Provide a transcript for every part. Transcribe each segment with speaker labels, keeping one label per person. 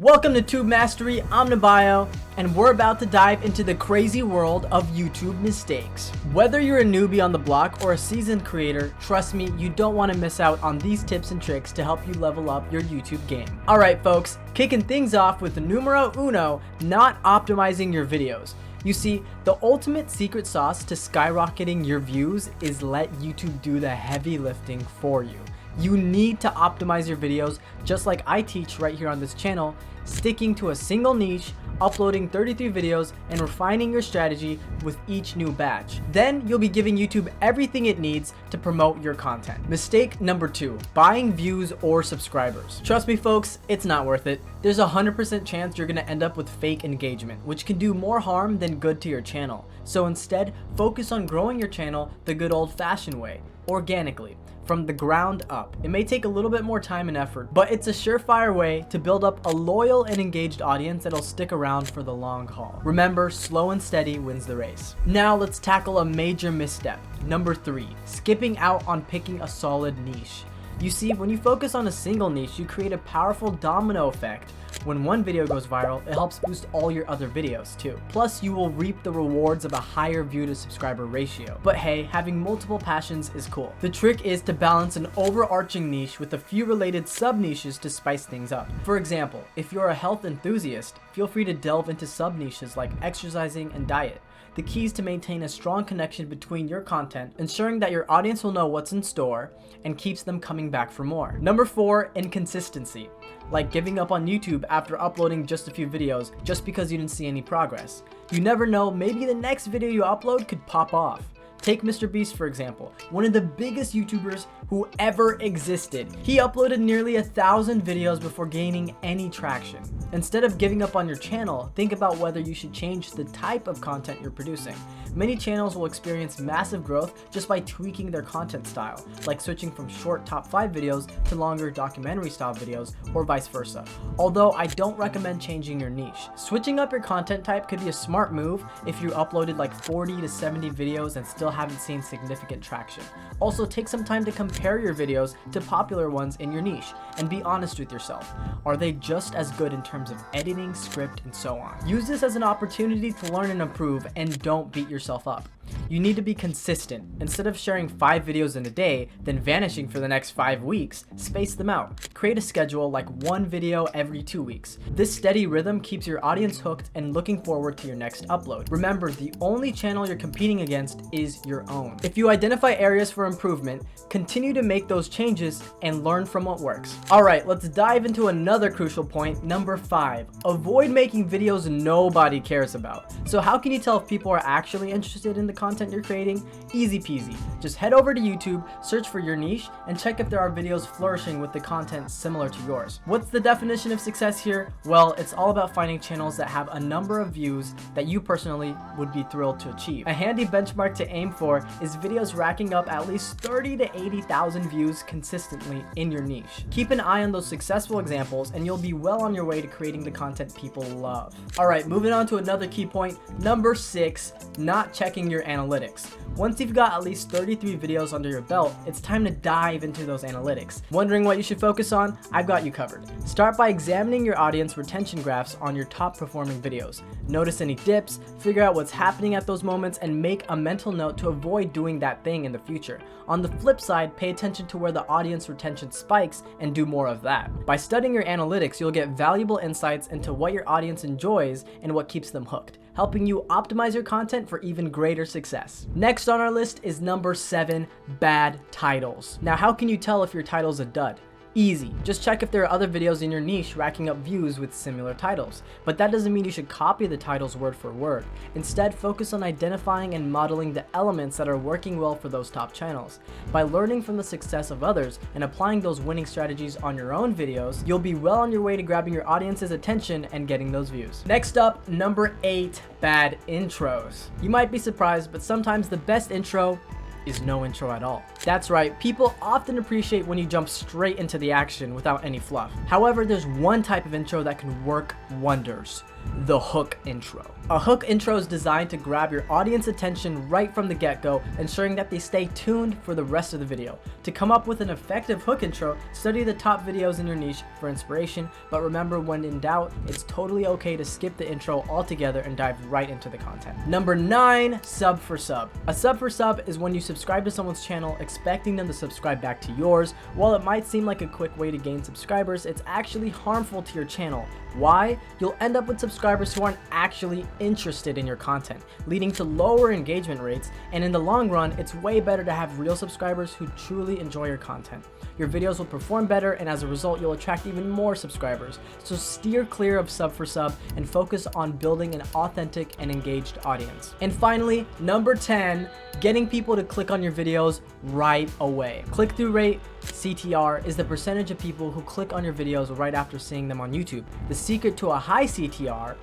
Speaker 1: Welcome to Tube Mastery, I'm Nabayo, and we're about to dive into the crazy world of YouTube mistakes. Whether you're a newbie on the block or a seasoned creator, trust me, you don't want to miss out on these tips and tricks to help you level up your YouTube game. Alright folks, kicking things off with numero uno, not optimizing your videos. You see, the ultimate secret sauce to skyrocketing your views is let YouTube do the heavy lifting for you. You need to optimize your videos just like I teach right here on this channel, sticking to a single niche, uploading 33 videos, and refining your strategy with each new batch. Then you'll be giving YouTube everything it needs to promote your content. Mistake number 2, buying views or subscribers. Trust me folks, it's not worth it. There's a 100% chance you're gonna end up with fake engagement, which can do more harm than good to your channel. So instead, focus on growing your channel the good old-fashioned way, organically, from the ground up. It may take a little bit more time and effort, but it's a surefire way to build up a loyal and engaged audience that'll stick around for the long haul. Remember, slow and steady wins the race. Now let's tackle a major misstep. Number 3, skipping out on picking a solid niche. You see, when you focus on a single niche, you create a powerful domino effect. When one video goes viral, it helps boost all your other videos too. Plus, you will reap the rewards of a higher view to subscriber ratio. But hey, having multiple passions is cool. The trick is to balance an overarching niche with a few related sub-niches to spice things up. For example, if you're a health enthusiast, feel free to delve into sub-niches like exercising and diet. The key is to maintain a strong connection between your content, ensuring that your audience will know what's in store and keeps them coming back for more. Number 4, inconsistency. Like giving up on YouTube after uploading just a few videos just because you didn't see any progress. You never know, maybe the next video you upload could pop off. Take Mr. Beast for example, one of the biggest YouTubers who ever existed. He uploaded nearly 1,000 videos before gaining any traction. Instead of giving up on your channel, think about whether you should change the type of content you're producing. Many channels will experience massive growth just by tweaking their content style, like switching from short top 5 videos to longer documentary style videos, or vice versa. Although I don't recommend changing your niche. Switching up your content type could be a smart move if you uploaded like 40 to 70 videos and still haven't seen significant traction. Also, take some time to compare your videos to popular ones in your niche and be honest with yourself. Are they just as good in terms of editing, script, and so on? Use this as an opportunity to learn and improve, and don't beat yourself up. You need to be consistent. Instead of sharing 5 videos in a day, then vanishing for the next 5 weeks, space them out. Create a schedule like 1 video every 2 weeks. This steady rhythm keeps your audience hooked and looking forward to your next upload. Remember, the only channel you're competing against is your own. If you identify areas for improvement, continue to make those changes and learn from what works. Alright, let's dive into another crucial point, number 5. Avoid making videos nobody cares about. So how can you tell if people are actually interested in the content you're creating? Easy peasy. Just head over to YouTube, search for your niche, and check if there are videos flourishing with the content similar to yours. What's the definition of success here? Well, it's all about finding channels that have a number of views that you personally would be thrilled to achieve. A handy benchmark to aim for is videos racking up at least 30 to 80,000 views consistently in your niche. Keep an eye on those successful examples and you'll be well on your way to creating the content people love. Alright, moving on to another key point, number 6, not checking your analytics. Once you've got at least 33 videos under your belt, it's time to dive into those analytics. Wondering what you should focus on? I've got you covered. Start by examining your audience retention graphs on your top performing videos. Notice any dips, figure out what's happening at those moments, and make a mental note to avoid doing that thing in the future. On the flip side, pay attention to where the audience retention spikes and do more of that. By studying your analytics, you'll get valuable insights into what your audience enjoys and what keeps them hooked, helping you optimize your content for even greater success. Next on our list is number 7, bad titles. Now, how can you tell if your title's a dud? Easy. Just check if there are other videos in your niche racking up views with similar titles. But that doesn't mean you should copy the titles word for word. Instead, focus on identifying and modeling the elements that are working well for those top channels. By learning from the success of others and applying those winning strategies on your own videos, you'll be well on your way to grabbing your audience's attention and getting those views. Next up, number 8, bad intros. You might be surprised, but sometimes the best intro is no intro at all. That's right, people often appreciate when you jump straight into the action without any fluff. However, there's one type of intro that can work wonders: the hook intro. A hook intro is designed to grab your audience attention right from the get-go, ensuring that they stay tuned for the rest of the video. To come up with an effective hook intro, study the top videos in your niche for inspiration, but remember, when in doubt, it's totally okay to skip the intro altogether and dive right into the content. Number 9, sub for sub. A sub for sub is when you subscribe to someone's channel expecting them to subscribe back to yours. While it might seem like a quick way to gain subscribers, it's actually harmful to your channel. Why? You'll end up with subscribers who aren't actually interested in your content, leading to lower engagement rates, and in the long run, it's way better to have real subscribers who truly enjoy your content. Your videos will perform better, and as a result, you'll attract even more subscribers. So steer clear of sub for sub and focus on building an authentic and engaged audience. And finally, number 10, getting people to click on your videos right away. Click-through rate, CTR, is the percentage of people who click on your videos right after seeing them on YouTube. The secret to a high CTR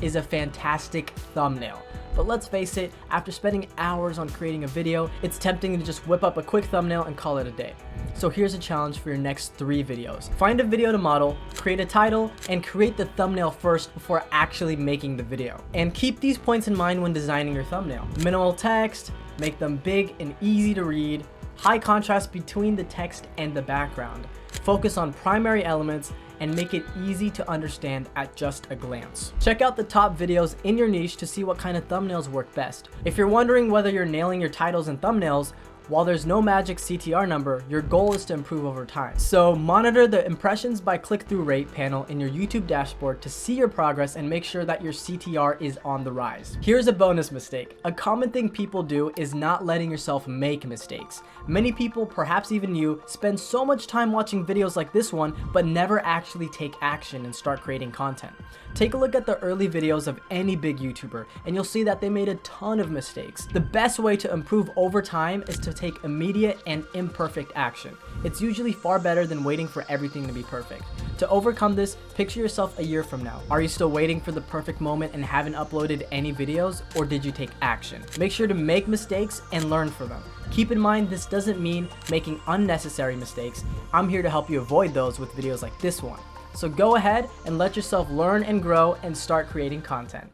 Speaker 1: is a fantastic thumbnail. But let's face it, after spending hours on creating a video, it's tempting to just whip up a quick thumbnail and call it a day. So here's a challenge for your next 3 videos. Find a video to model, create a title, and create the thumbnail first before actually making the video. And keep these points in mind when designing your thumbnail. Minimal text, make them big and easy to read, high contrast between the text and the background. Focus on primary elements and make it easy to understand at just a glance. Check out the top videos in your niche to see what kind of thumbnails work best. If you're wondering whether you're nailing your titles and thumbnails, while there's no magic CTR number, your goal is to improve over time. So monitor the impressions by click-through rate panel in your YouTube dashboard to see your progress and make sure that your CTR is on the rise. Here's a bonus mistake. A common thing people do is not letting yourself make mistakes. Many people, perhaps even you, spend so much time watching videos like this one, but never actually take action and start creating content. Take a look at the early videos of any big YouTuber, and you'll see that they made a ton of mistakes. The best way to improve over time is to take immediate and imperfect action. It's usually far better than waiting for everything to be perfect. To overcome this, picture yourself a year from now. Are you still waiting for the perfect moment and haven't uploaded any videos, or did you take action? Make sure to make mistakes and learn from them. Keep in mind, this doesn't mean making unnecessary mistakes. I'm here to help you avoid those with videos like this one. So go ahead and let yourself learn and grow and start creating content.